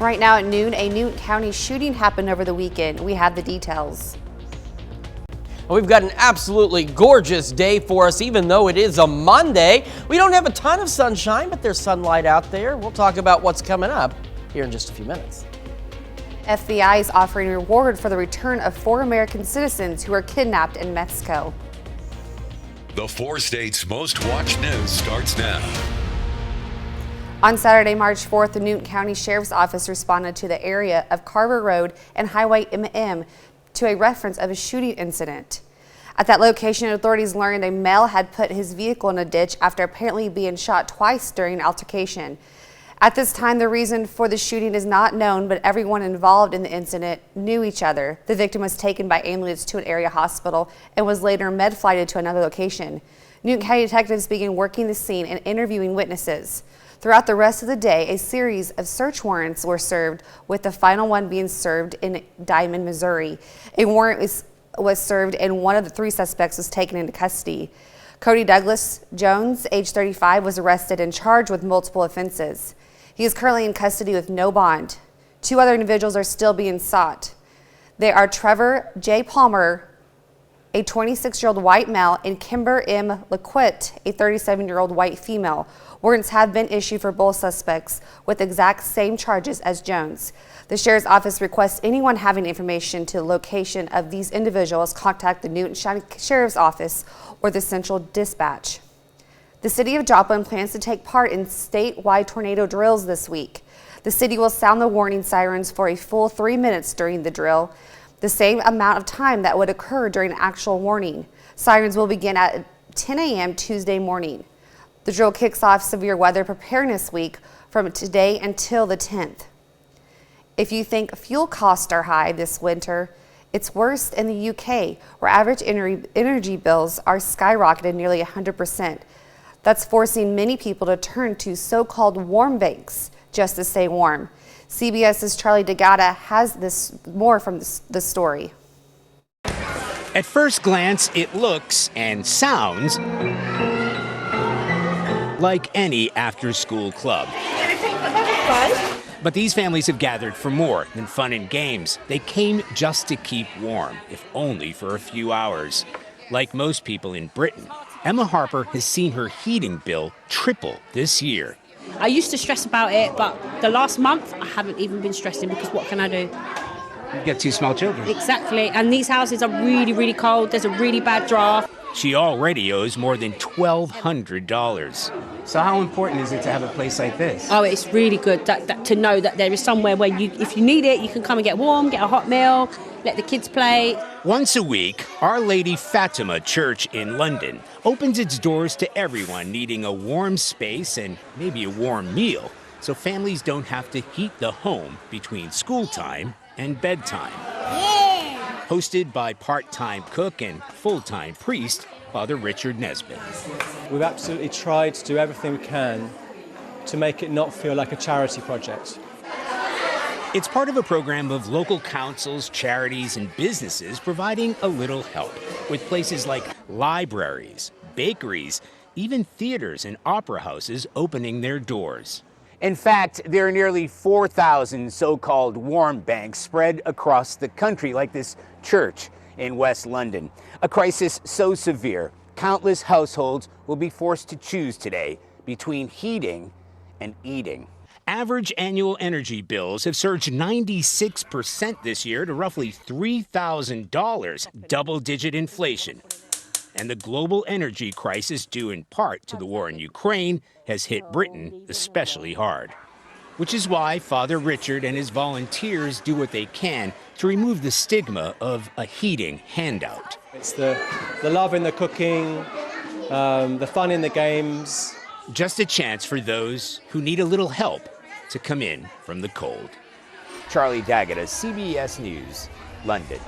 Right now at noon, a Newton County shooting happened over the weekend. We have the details. We've got an absolutely gorgeous day for us, even though it is a Monday. We don't have a ton of sunshine, but there's sunlight out there. We'll talk about what's coming up here in just a few minutes. FBI is offering a reward for the return of 4 American citizens who were kidnapped in Mexico. The 4 states' most watched news starts now. On Saturday, March 4th, the Newton County Sheriff's Office responded to the area of Carver Road and Highway MM to a reference of a shooting incident. At that location, authorities learned a male had put his vehicle in a ditch after apparently being shot twice during an altercation. At this time, the reason for the shooting is not known, but everyone involved in the incident knew each other. The victim was taken by ambulance to an area hospital and was later med-flighted to another location. Newton County detectives began working the scene and interviewing witnesses. Throughout the rest of the day, a series of search warrants were served, with the final one being served in Diamond, Missouri. A warrant was served and one of the 3 suspects was taken into custody. Cody Douglas Jones, age 35, was arrested and charged with multiple offenses. He is currently in custody with no bond. 2 other individuals are still being sought. They are Trevor J. Palmer, a 26-year-old white male, and Kimber M. LaQuitte, a 37-year-old white female. Warrants have been issued for both suspects with exact same charges as Jones. The Sheriff's Office requests anyone having information to the location of these individuals contact the Newton County Sheriff's Office or the Central Dispatch. The city of Joplin plans to take part in statewide tornado drills this week. The city will sound the warning sirens for a full 3 minutes during the drill, the same amount of time that would occur during an actual warning. Sirens will begin at 10 a.m. Tuesday morning. The drill kicks off Severe Weather Preparedness Week from today until the 10th. If you think fuel costs are high this winter, it's worse in the UK, where average energy bills are skyrocketed nearly 100%. That's forcing many people to turn to so-called warm banks just to stay warm. CBS's Charlie DeGatta has more from the story. At first glance, it looks and sounds like any after-school club. But these families have gathered for more than fun and games. They came just to keep warm, if only for a few hours. Like most people in Britain, Emma Harper has seen her heating bill triple this year. I used to stress about it, but the last month I haven't even been stressing because what can I do? You've got 2 small children. Exactly, and these houses are really, really cold. There's a really bad draft. She already owes more than $1,200. So how important is it to have a place like this? Oh, it's really good to know that there is somewhere where if you need it, you can come and get warm, get a hot meal, let the kids play. Once a week, Our Lady Fatima Church in London opens its doors to everyone needing a warm space and maybe a warm meal, so families don't have to heat the home between school time and bedtime. Hosted by part-time cook and full-time priest, Father Richard Nesbitt. We've absolutely tried to do everything we can to make it not feel like a charity project. It's part of a program of local councils, charities, and businesses providing a little help, with places like libraries, bakeries, even theaters and opera houses opening their doors. In fact, there are nearly 4,000 so-called warm banks spread across the country, like this church in West London. A crisis so severe, countless households will be forced to choose today between heating and eating. Average annual energy bills have surged 96% this year to roughly $3,000, double-digit inflation. And the global energy crisis, due in part to the war in Ukraine, has hit Britain especially hard. Which is why Father Richard and his volunteers do what they can to remove the stigma of a heating handout. It's the love in the cooking, the fun in the games. Just a chance for those who need a little help to come in from the cold. Charlie Daggett, CBS News, London.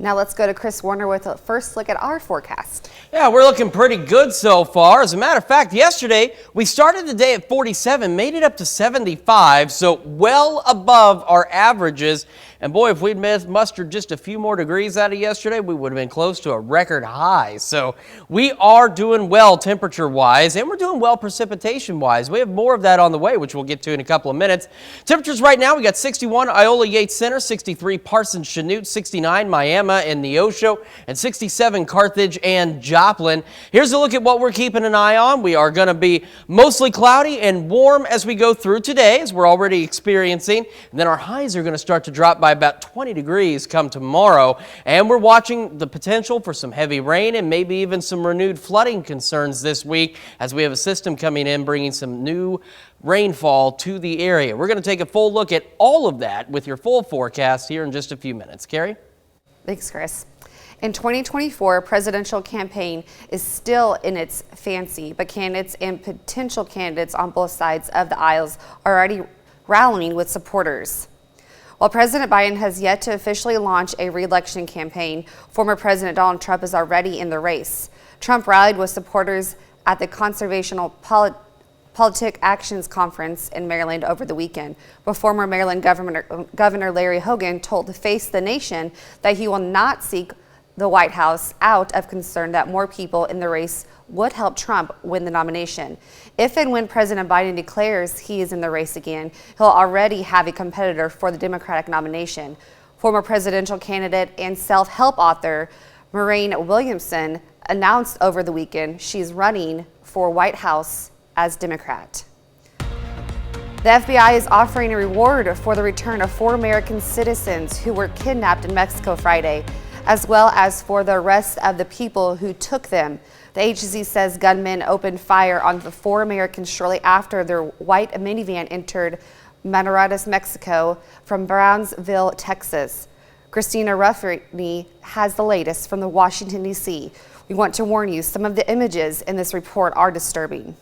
Now let's go to Chris Warner with a first look at our forecast. Yeah, we're looking pretty good so far. As a matter of fact, yesterday we started the day at 47, made it up to 75, so well above our averages. And boy, if we'd mustered just a few more degrees out of yesterday, we would have been close to a record high. So we are doing well temperature-wise, and we're doing well precipitation-wise. We have more of that on the way, which we'll get to in a couple of minutes. Temperatures right now, we got 61 Iola Yates Center, 63 Parsons Chanute, 69 Miami and Neosho, and 67 Carthage and Joplin. Here's a look at what we're keeping an eye on. We are going to be mostly cloudy and warm as we go through today, as we're already experiencing. And then our highs are going to start to drop by about 20 degrees come tomorrow. And we're watching the potential for some heavy rain and maybe even some renewed flooding concerns this week, as we have a system coming in bringing some new rainfall to the area. We're going to take a full look at all of that with your full forecast here in just a few minutes. Carrie? Thanks, Chris. In 2024, presidential campaign is still in its fancy, but candidates and potential candidates on both sides of the aisles are already rallying with supporters. While President Biden has yet to officially launch a re-election campaign, former President Donald Trump is already in the race. Trump rallied with supporters at the Conservational Politic Actions Conference in Maryland over the weekend, but former Maryland Governor Larry Hogan told the Face the Nation that he will not seek the White House out of concern that more people in the race would help Trump win the nomination. If and when President Biden declares he is in the race again, he'll already have a competitor for the Democratic nomination. Former presidential candidate and self-help author Marianne Williamson announced over the weekend she's running for White House as Democrat. The FBI is offering a reward for the return of 4 American citizens who were kidnapped in Mexico Friday, as well as for the arrest of the people who took them. The agency says gunmen opened fire on the 4 Americans shortly after their white minivan entered Matamoros, Mexico from Brownsville, Texas. Christina Ruffini has the latest from the Washington, D.C. We want to warn you, some of the images in this report are disturbing.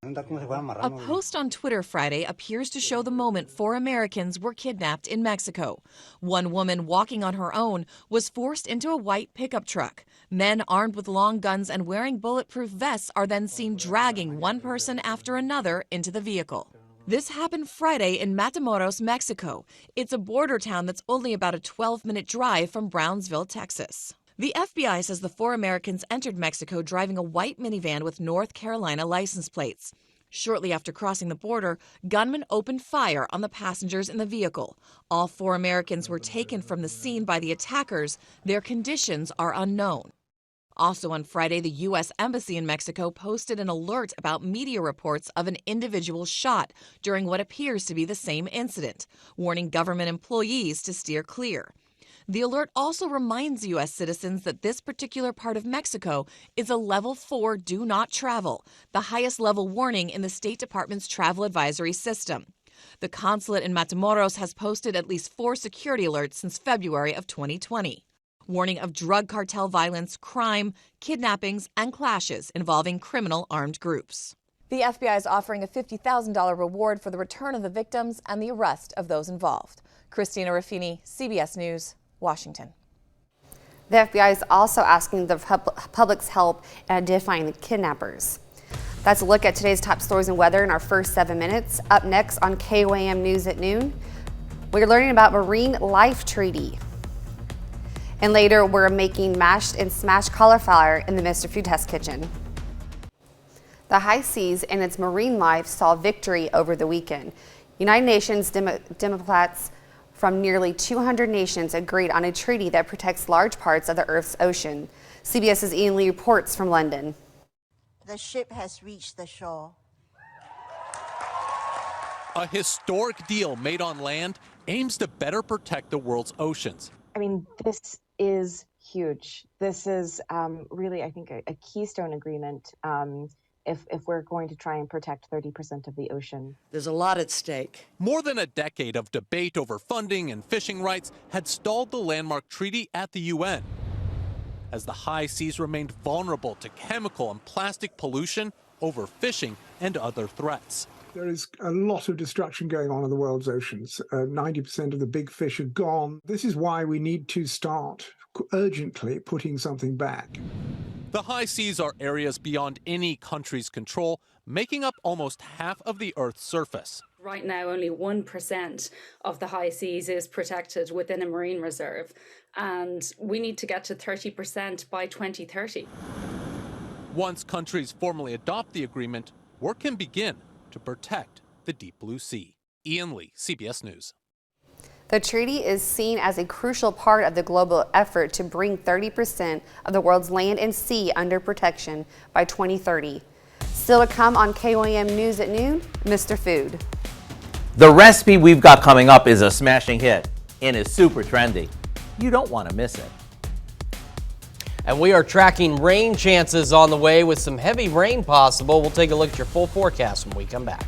A post on Twitter Friday appears to show the moment 4 Americans were kidnapped in Mexico. One woman walking on her own was forced into a white pickup truck. Men armed with long guns and wearing bulletproof vests are then seen dragging one person after another into the vehicle. This happened Friday in Matamoros, Mexico. It's a border town that's only about a 12-minute drive from Brownsville, Texas. The FBI says the 4 Americans entered Mexico driving a white minivan with North Carolina license plates. Shortly after crossing the border, gunmen opened fire on the passengers in the vehicle. All 4 Americans were taken from the scene by the attackers. Their conditions are unknown. Also on Friday, the U.S. Embassy in Mexico posted an alert about media reports of an individual shot during what appears to be the same incident, warning government employees to steer clear. The alert also reminds U.S. citizens that this particular part of Mexico is a level 4 do not travel, the highest level warning in the State Department's travel advisory system. The consulate in Matamoros has posted at least 4 security alerts since February of 2020, warning of drug cartel violence, crime, kidnappings, and clashes involving criminal armed groups. The FBI is offering a $50,000 reward for the return of the victims and the arrest of those involved. Christina Ruffini, CBS News, Washington. The FBI is also asking the public's help in identifying the kidnappers. That's a look at today's top stories and weather in our first 7 minutes. Up next on KOAM News at noon, we're learning about Marine Life Treaty. And later, we're making mashed and smashed cauliflower in the Mr. Food Test Kitchen. The high seas and its marine life saw victory over the weekend. United Nations diplomats from nearly 200 nations agreed on a treaty that protects large parts of the Earth's ocean. CBS's Ian Lee reports from London. The ship has reached the shore. A historic deal made on land aims to better protect the world's oceans. I mean, this is huge. This is really, I think, a keystone agreement if we're going to try and protect 30% of the ocean. There's a lot at stake. More than a decade of debate over funding and fishing rights had stalled the landmark treaty at the UN. As the high seas remained vulnerable to chemical and plastic pollution, overfishing, and other threats. There is a lot of destruction going on in the world's oceans. 90% of the big fish are gone. This is why we need to start urgently putting something back. The high seas are areas beyond any country's control, making up almost half of the Earth's surface. Right now, only 1% of the high seas is protected within a marine reserve, and we need to get to 30% by 2030. Once countries formally adopt the agreement, work can begin to protect the deep blue sea. Ian Lee, CBS News. The treaty is seen as a crucial part of the global effort to bring 30% of the world's land and sea under protection by 2030. Still to come on KOAM News at noon, Mr. Food. The recipe we've got coming up is a smashing hit and is super trendy. You don't want to miss it. And we are tracking rain chances on the way with some heavy rain possible. We'll take a look at your full forecast when we come back.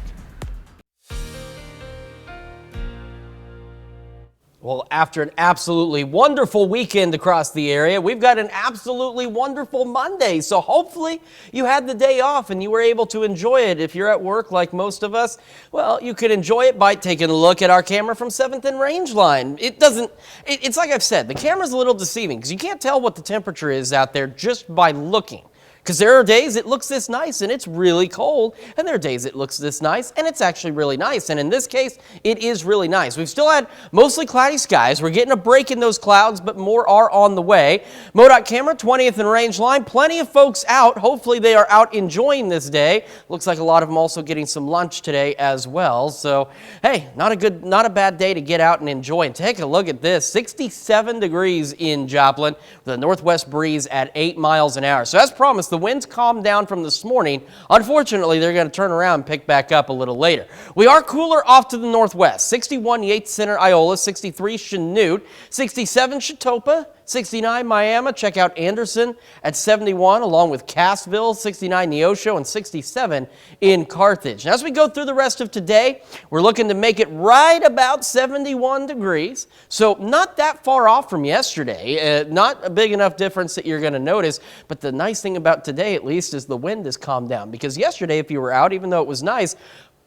Well, after an absolutely wonderful weekend across the area, we've got an absolutely wonderful Monday. So hopefully you had the day off and you were able to enjoy it. If you're at work like most of us, well, you could enjoy it by taking a look at our camera from 7th and Rangeline. It's like I've said, the camera's a little deceiving because you can't tell what the temperature is out there just by looking. Because there are days it looks this nice and it's really cold, and there are days it looks this nice and it's actually really nice. And in this case, it is really nice. We've still had mostly cloudy skies. We're getting a break in those clouds, but more are on the way. MoDOT camera, 20th and Rangeline. Plenty of folks out. Hopefully they are out enjoying this day. Looks like a lot of them also getting some lunch today as well. So, hey, not a bad day to get out and enjoy. And take a look at this. 67 degrees in Joplin with a northwest breeze at 8 miles an hour. So as promised, the winds calmed down from this morning. Unfortunately, they're going to turn around and pick back up a little later. We are cooler off to the northwest. 61 Yates Center, Iola, 63 Chanute, 67 Chetopa, 69 Miami. Check out Anderson at 71, along with Cassville, 69 Neosho, and 67 in Carthage. Now, as we go through the rest of today, we're looking to make it right about 71 degrees. So not that far off from yesterday. Not a big enough difference that you're going to notice. But the nice thing about today, at least, is the wind has calmed down. Because yesterday, if you were out, even though it was nice,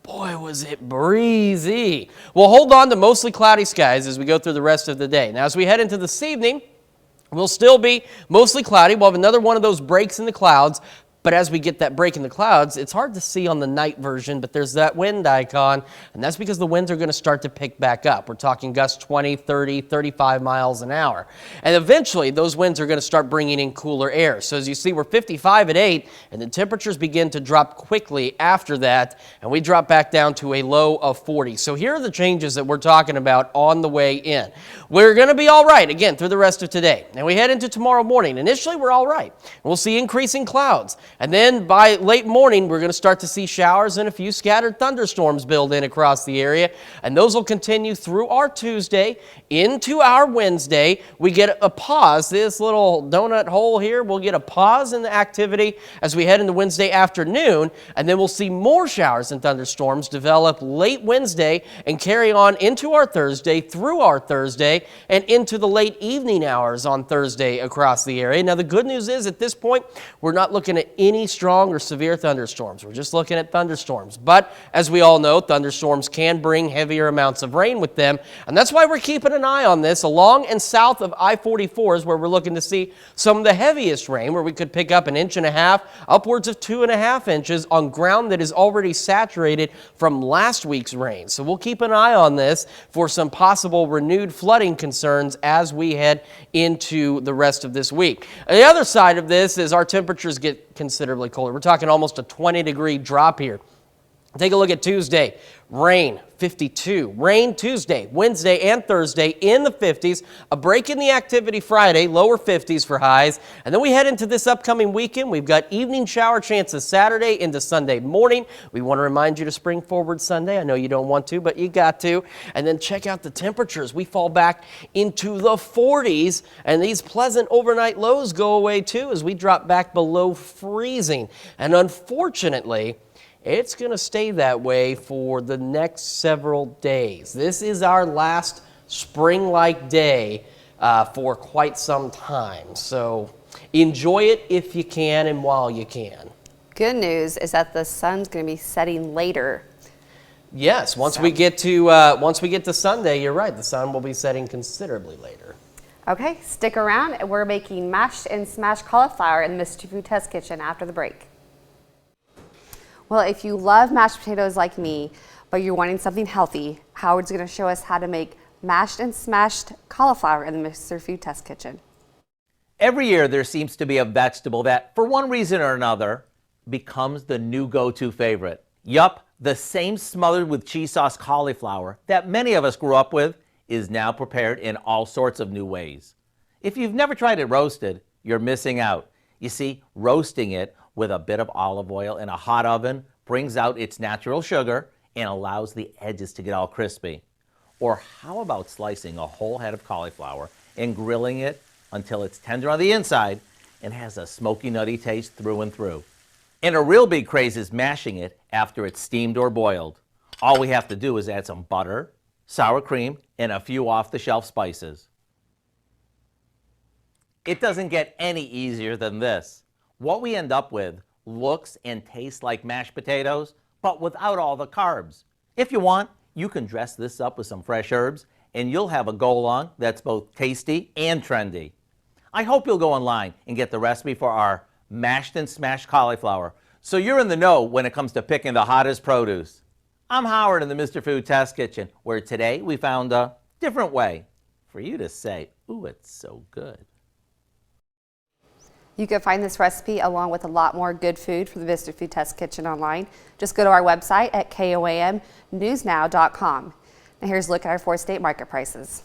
boy, was it breezy. We'll hold on to mostly cloudy skies as we go through the rest of the day. Now, as we head into this evening, we'll still be mostly cloudy. We'll have another one of those breaks in the clouds. But as we get that break in the clouds, it's hard to see on the night version, but there's that wind icon, and that's because the winds are going to start to pick back up. We're talking gusts 20, 30, 35 miles an hour. And eventually, those winds are going to start bringing in cooler air. So as you see, we're 55 at 8, and the temperatures begin to drop quickly after that, and we drop back down to a low of 40. So here are the changes that we're talking about on the way in. We're going to be all right, again, through the rest of today. And we head into tomorrow morning. Initially, we're all right. We'll see increasing clouds. And then by late morning, we're going to start to see showers and a few scattered thunderstorms build in across the area. And those will continue through our Tuesday into our Wednesday. We get a pause. This little donut hole here, we'll get a pause in the activity as we head into Wednesday afternoon. And then we'll see more showers and thunderstorms develop late Wednesday and carry on into our Thursday, through our Thursday, and into the late evening hours on Thursday across the area. Now, the good news is at this point, we're not looking at any strong or severe thunderstorms. We're just looking at thunderstorms. But as we all know, thunderstorms can bring heavier amounts of rain with them. And that's why we're keeping an eye on this. Along and south of I-44 is where we're looking to see some of the heaviest rain, where we could pick up 1.5 inches, upwards of 2.5 inches on ground that is already saturated from last week's rain. So we'll keep an eye on this for some possible renewed flooding concerns as we head into the rest of this week. The other side of this is our temperatures get considerably colder. We're talking almost a 20-degree drop here. Take a look at Tuesday. Rain, 52. Rain Tuesday, Wednesday, and Thursday in the 50s. A break in the activity Friday, lower 50s for highs. And then we head into this upcoming weekend. We've got evening shower chances Saturday into Sunday morning. We want to remind you to spring forward Sunday. I know you don't want to, but you got to. And then check out the temperatures. We fall back into the 40s, and these pleasant overnight lows go away too as we drop back below freezing. And unfortunately, it's going to stay that way for the next several days. This is our last spring-like day for quite some time. So enjoy it if you can and while you can. Good news is that the sun's going to be setting later. Yes, once we get to Sunday, you're right. The sun will be setting considerably later. Okay, stick around. We're making mashed and smashed cauliflower in the Mr. Food Test Kitchen after the break. Well, if you love mashed potatoes like me, but you're wanting something healthy, Howard's going to show us how to make mashed and smashed cauliflower in the Mr. Food Test Kitchen. Every year there seems to be a vegetable that, for one reason or another, becomes the new go-to favorite. Yup, the same smothered with cheese sauce cauliflower that many of us grew up with is now prepared in all sorts of new ways. If you've never tried it roasted, you're missing out. You see, roasting it with a bit of olive oil in a hot oven brings out its natural sugar and allows the edges to get all crispy. Or how about slicing a whole head of cauliflower and grilling it until it's tender on the inside and has a smoky, nutty taste through and through. And a real big craze is mashing it after it's steamed or boiled. All we have to do is add some butter, sour cream, and a few off-the-shelf spices. It doesn't get any easier than this. What we end up with looks and tastes like mashed potatoes, but without all the carbs. If you want, you can dress this up with some fresh herbs, and you'll have a go-along that's both tasty and trendy. I hope you'll go online and get the recipe for our mashed and smashed cauliflower, so you're in the know when it comes to picking the hottest produce. I'm Howard in the Mr. Food Test Kitchen, where today we found a different way for you to say, ooh, it's so good. You can find this recipe along with a lot more good food from the Mr. Food Test Kitchen online. Just go to our website at KOAMnewsnow.com. Now here's a look at our 4-state market prices.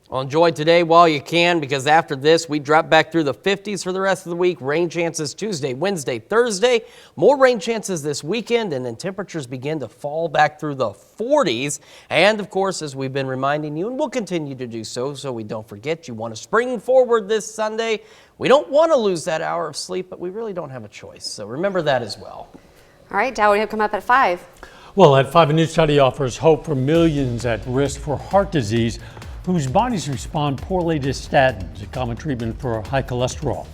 Well, enjoy today while you can, because after this, we drop back through the 50s for the rest of the week. Rain chances Tuesday, Wednesday, Thursday. More rain chances this weekend, and then temperatures begin to fall back through the 40s. And, of course, as we've been reminding you, and we'll continue to do so we don't forget, you want to spring forward this Sunday. We don't want to lose that hour of sleep, but we really don't have a choice. So remember that as well. All right, Dow, what do you have come up at 5? Well, at 5, a new study offers hope for millions at risk for heart disease whose bodies respond poorly to statins, a common treatment for high cholesterol.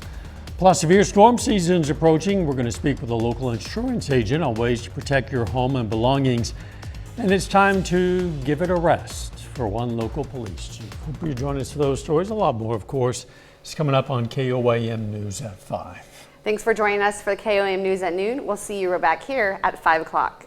Plus, severe storm season's approaching. We're going to speak with a local insurance agent on ways to protect your home and belongings. And it's time to give it a rest for one local police chief. Hope you join us for those stories. A lot more, of course, is coming up on KOAM News at 5. Thanks for joining us for the KOAM News at noon. We'll see you back here at 5 o'clock.